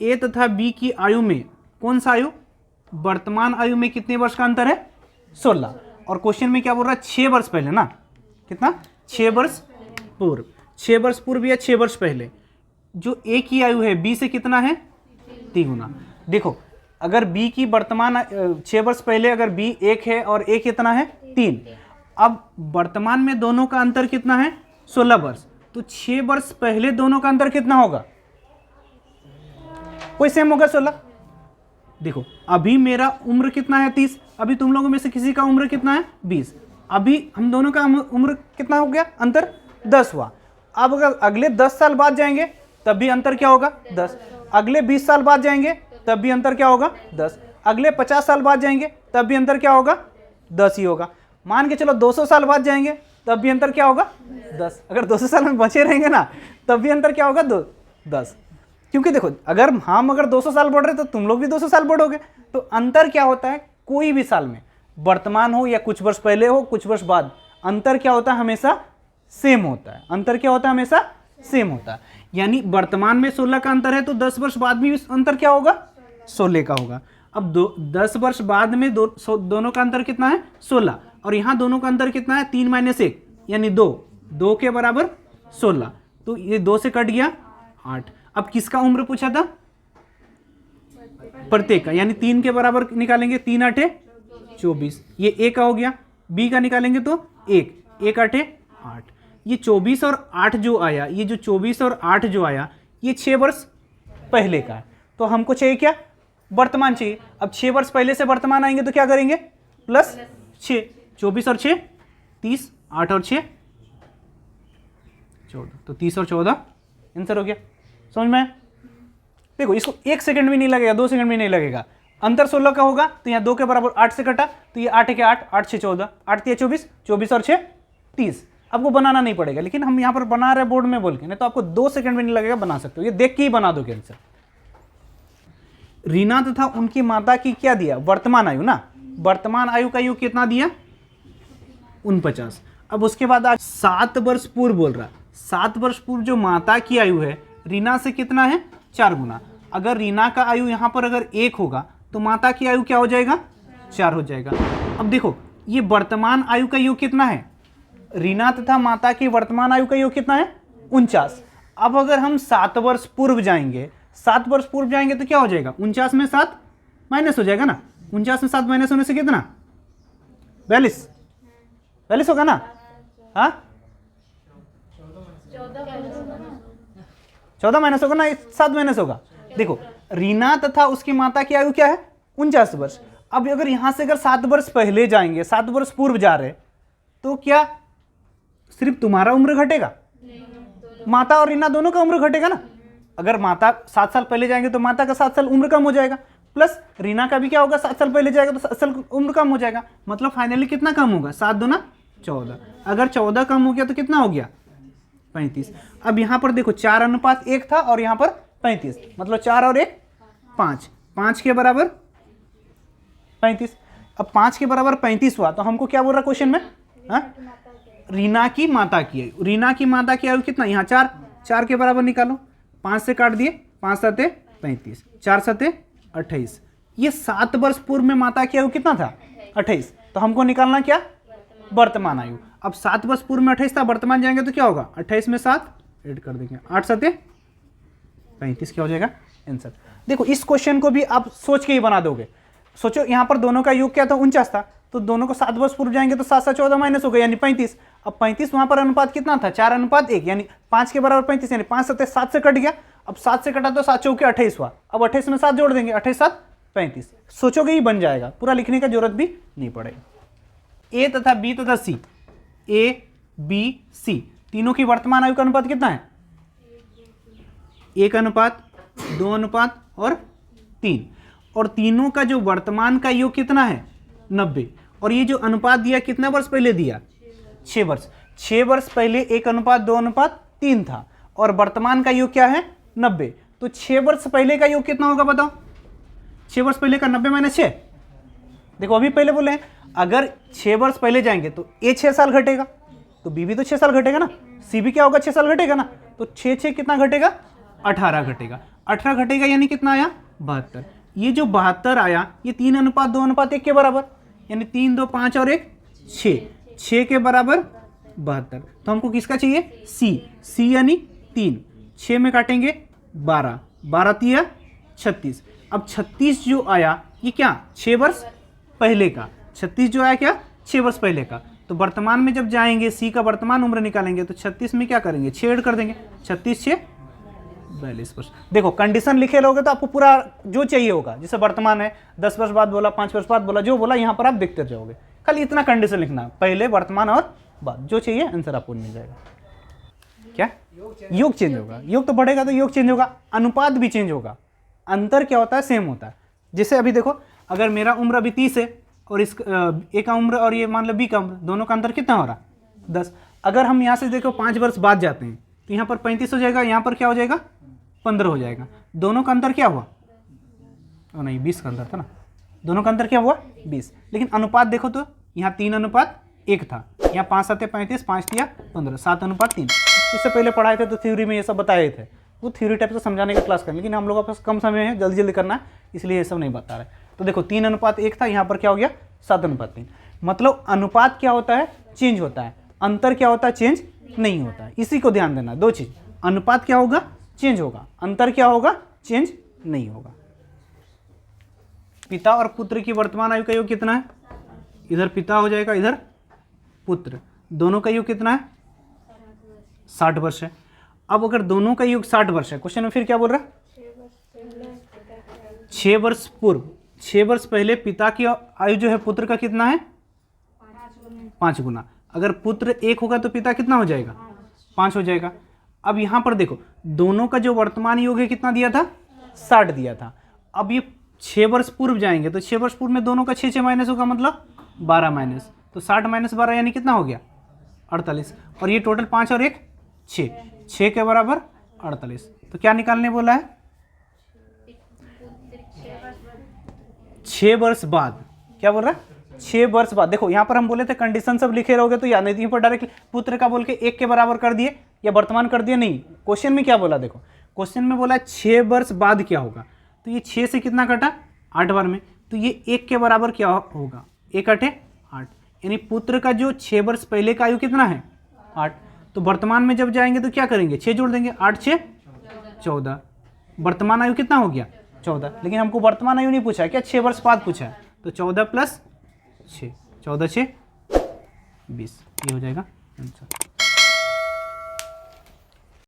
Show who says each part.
Speaker 1: ए तथा बी की आयु में कौन सा आयु, वर्तमान आयु में कितने वर्ष का अंतर है, 16। और क्वेश्चन में क्या बोल रहा है, 6 वर्ष पहले ना, कितना, 6 वर्ष पूर्व, 6 वर्ष पूर्व या 6 वर्ष पहले। जो ए की आयु है बी से कितना है, 3 गुना। देखो अगर बी की वर्तमान 6 वर्ष पहले अगर बी 1 है और ए कितना है 3, अब वर्तमान में दोनों का अंतर कितना है 16 वर्ष, तो 6 वर्ष पहले दोनों का अंतर कितना होगा, कोई सेम होगा 16। देखो अभी मेरा उम्र कितना है 30, अभी तुम लोगों में से किसी का उम्र कितना है 20, अभी हम दोनों का उम्र कितना हो गया, अंतर 10 हुआ। अब अगर अगले 10 साल बाद जाएंगे तब भी अंतर क्या होगा 10, अगले 20 साल बाद जाएंगे तब भी अंतर क्या होगा 10, अगले 50 साल बाद जाएंगे तब भी अंतर क्या होगा 10 ही होगा। मान के चलो 200 साल बाद जाएंगे तब भी अंतर क्या होगा 10, अगर 200 साल में बचे रहेंगे ना तब भी अंतर क्या होगा 10। क्योंकि देखो अगर हम अगर 200 साल बढ़ रहे तो तुम लोग भी 200 साल बढ़ोगे, तो अंतर क्या होता है कोई भी साल में, वर्तमान हो या कुछ वर्ष पहले हो कुछ वर्ष बाद, अंतर क्या होता है हमेशा सेम होता है, अंतर क्या होता है हमेशा सेम होता है। यानी वर्तमान में 16 का अंतर है तो 10 वर्ष बाद भी अंतर क्या होगा 16 का होगा। अब 10 वर्ष बाद में दोनों का अंतर कितना है 16, और यहाँ दोनों का अंतर कितना है 3 - 1 यानी 2 के बराबर 16, तो ये 2 से कट गया 8। अब किसका उम्र पूछा था, प्रत्येक का, यानी 3 के बराबर निकालेंगे 3 8 24, ये ए का हो गया, बी का निकालेंगे तो 1 8 8, ये 24 और 8 जो आया, ये जो 24 और 8 जो आया ये 6 वर्ष पहले का है, तो हमको चाहिए क्या वर्तमान चाहिए। अब 6 वर्ष पहले से वर्तमान आएंगे तो क्या करेंगे प्लस 6, 24 और 6 30, 8 और 6 14, तो 30 और 14 आंसर हो गया। समझ में, देखो इसको 1 सेकंड भी नहीं लगेगा, 2 सेकंड भी नहीं लगेगा, अंतर 16 का होगा तो यहाँ 2 के बराबर 8 से कटा, तो ये 8 के 8, 8 6 14, 8 3 24, 24 और 6 30। आपको बनाना नहीं पड़ेगा, लेकिन हम यहाँ पर बना रहे बोर्ड में बोल के, नहीं तो आपको 2 सेकंड भी नहीं लगेगा, बना सकते हो, ये देख के ही बना दोगे आंसर। रीना तथा उनकी माता की क्या दिया, वर्तमान आयु ना, वर्तमान आयु का युग कितना दिया 49। अब उसके बाद आज 7 वर्ष पूर्व बोल रहा, 7 वर्ष पूर्व जो माता की आयु है रीना से कितना है 4 गुना। अगर रीना का आयु यहाँ पर अगर 1 होगा तो माता की आयु क्या हो जाएगा 4 हो जाएगा। अब देखो ये वर्तमान आयु का युग कितना है, रीना तथा माता की वर्तमान आयु का युग कितना है 49। अब अगर हम 7 वर्ष पूर्व जाएंगे, 7 वर्ष पूर्व जाएंगे तो क्या हो जाएगा 49 में 7 माइनस हो जाएगा ना, 49 में 7 माइनस होने से कितना 42 होगा ना, हाँ 14 माइनस होगा ना, 7 माइनस होगा। देखो रीना तथा उसकी माता की आयु क्या है 49 वर्ष। अब अगर यहां से अगर 7 वर्ष पहले जाएंगे, 7 वर्ष पूर्व जा रहे, तो क्या सिर्फ तुम्हारा उम्र घटेगा, माता और रीना दोनों का उम्र घटेगा ना। अगर माता 7 साल पहले जाएंगे तो माता का 7 साल उम्र कम हो जाएगा, प्लस रीना का भी क्या होगा 7 साल पहले जाएगा तो 7 साल उम्र कम हो जाएगा, मतलब फाइनली कितना कम होगा 7 दूना 14। अगर 14 कम हो गया तो कितना हो गया 35। अब यहाँ पर देखो 4:1 था और यहाँ पर 35, मतलब 4 और 1 5, 5 के बराबर 35। अब 5 के बराबर 35 हुआ तो हमको क्या बोल रहा क्वेश्चन में, हाँ रीना की माता की आयु, रीना की माता की आयु कितना, यहाँ 4, 4 के बराबर निकालो, 5 से काट दिए, 5 7 35, 4 7 28, ये 7 वर्ष पूर्व में माता की आयु कितना था 28, तो हमको निकालना क्या वर्तमान आयु। अब 7 वर्ष पूर्व में 28 था, वर्तमान जाएंगे तो क्या होगा 28 में 7 ऐड कर देंगे, 8 7 35 क्या हो जाएगा आंसर। देखो इस क्वेश्चन को भी आप सोच के ही बना दोगे। सोचो यहाँ पर दोनों का योग क्या था 49 था, तो दोनों को 7 वर्ष पूर्व जाएंगे तो 7 7 14 माइनस हो गया यानी 35। अब 35 वहां पर अनुपात कितना था 4:1, यानी 5 के बराबर 35, यानी 5 7 7 से कट गया। अब 7 से कटा तो 7 चौके 28 हुआ, अब 28 में 7 जोड़ देंगे, 28 7 35। सोचोगे ही बन जाएगा, पूरा लिखने का जरूरत भी नहीं पड़ेगा। ए तथा बी तथा सी, ए बी सी तीनों की वर्तमान आयु का अनुपात कितना है 1 अनुपात 2 अनुपात और 3, और तीनों का जो वर्तमान का योग कितना है 90, और ये जो अनुपात दिया कितना वर्ष पहले दिया 6 वर्ष। 6 वर्ष पहले 1 अनुपात 2 अनुपात 3 था और वर्तमान का योग क्या है 90, तो 6 वर्ष पहले का योग कितना होगा बताओ, 6 वर्ष पहले का 90 - 6। देखो अभी पहले बोले अगर 6 वर्ष पहले जाएंगे तो ए 6 साल घटेगा, तो बी भी तो 6 साल घटेगा ना, सी भी क्या होगा 6 साल घटेगा ना, तो 6 6 कितना घटेगा 18 घटेगा। 18 घटेगा यानी कितना आया 72। ये जो 72 आया ये 3:2:1 के बराबर, यानी 3, 2, 5 और 1 6, 6 के बराबर 72। तो हमको किसका चाहिए सी यानी 3, 6 में काटेंगे 12, 12 तिया 36। अब 36 जो आया ये क्या 6 वर्ष पहले का, 36 जो आया क्या 6 वर्ष पहले का। तो वर्तमान में जब जाएंगे सी का वर्तमान उम्र निकालेंगे तो 36 में क्या करेंगे 6 ऐड कर देंगे, 36 6 42 वर्ष। देखो कंडीशन लिखे रहोगे तो आपको पूरा जो चाहिए होगा, जैसे वर्तमान है 10 वर्ष बाद बोला, 5 वर्ष बाद बोला, जो बोला यहाँ पर आप देखते जाओगे, खाली इतना कंडीशन लिखना, पहले वर्तमान और बाद, जो चाहिए आंसर आपको मिल जाएगा। क्या योग चेंज होगा, योग तो बढ़ेगा तो योग चेंज होगा, अनुपात भी चेंज होगा, अंतर क्या होता है सेम होता है। जैसे अभी देखो अगर मेरा उम्र अभी 30 है और इस ए का उम्र और ये मान लो बी का उम्र, दोनों का अंतर कितना हो रहा 10। अगर हम यहाँ से देखो 5 वर्ष बाद जाते हैं तो यहाँ पर 35 हो जाएगा, यहाँ पर क्या हो जाएगा 15 हो जाएगा। दोनों का अंतर क्या हुआ नहीं 20 का अंतर था ना, दोनों का अंतर क्या हुआ 20। लेकिन अनुपात देखो तो यहाँ 3:1 था, यहाँ 5 7 35, 5 3 15, 7:3। इससे पहले पढ़ाए थे तो थ्योरी में ये सब बताए थे, वो थ्योरी टाइप से समझाने का क्लास करें, लेकिन हम लोगों के पास कम समय है, जल्दी जल्दी करना है, इसलिए ये सब नहीं बता रहे। तो देखो 3:1 था, यहाँ पर क्या हो गया 7:3। मतलब अनुपात क्या होता है चेंज होता है, अंतर क्या होता है चेंज नहीं होता है। इसी को ध्यान देना, दो चीज, अनुपात क्या होगा चेंज होगा, अंतर क्या होगा चेंज नहीं होगा। पिता और पुत्र की वर्तमान आयु का योग कितना है, इधर पिता हो जाएगा इधर पुत्र, दोनों का योग कितना है 60 वर्ष है। अब अगर दोनों का योग 60 वर्ष है, क्वेश्चन में फिर क्या बोल रहा है 6 वर्ष पूर्व, 6 वर्ष पहले पिता की आयु जो है पुत्र का कितना है 5 गुना। अगर पुत्र 1 होगा तो पिता कितना हो जाएगा 5 हो जाएगा। अब यहाँ पर देखो दोनों का जो वर्तमान योग है कितना दिया था 60 दिया था। अब ये 6 वर्ष पूर्व जाएंगे तो 6 वर्ष पूर्व में दोनों का 6 माइनस होगा, मतलब 12 माइनस, तो 60 - 12 यानी कितना हो गया 48। और ये टोटल 5 और 1 6, 6 के बराबर 48। तो क्या निकालने बोला है 6 वर्ष बाद, क्या बोल रहा है 6 वर्ष बाद। देखो यहाँ पर हम बोले थे कंडीशन सब लिखे रहोगे तो याद नहीं, यहीं पर डायरेक्ट पुत्र का बोल के 1 के बराबर कर दिए या वर्तमान कर दिए, नहीं, क्वेश्चन में क्या बोला, देखो क्वेश्चन में बोला 6 वर्ष बाद क्या होगा, तो ये 6 से कितना कटा 8 बार में, तो ये 1 के बराबर क्या होगा 1 8 8, यानी पुत्र का जो 6 वर्ष पहले का आयु कितना है 8। तो वर्तमान में जब जाएंगे तो क्या करेंगे 6 जोड़ देंगे, 8 6 14, वर्तमान आयु कितना हो गया 14। लेकिन हमको वर्तमान आयु नहीं पूछा है, क्या 6 वर्ष बाद पूछा है, तो 14 + 6, 14 6 20, ये हो जाएगा आंसर।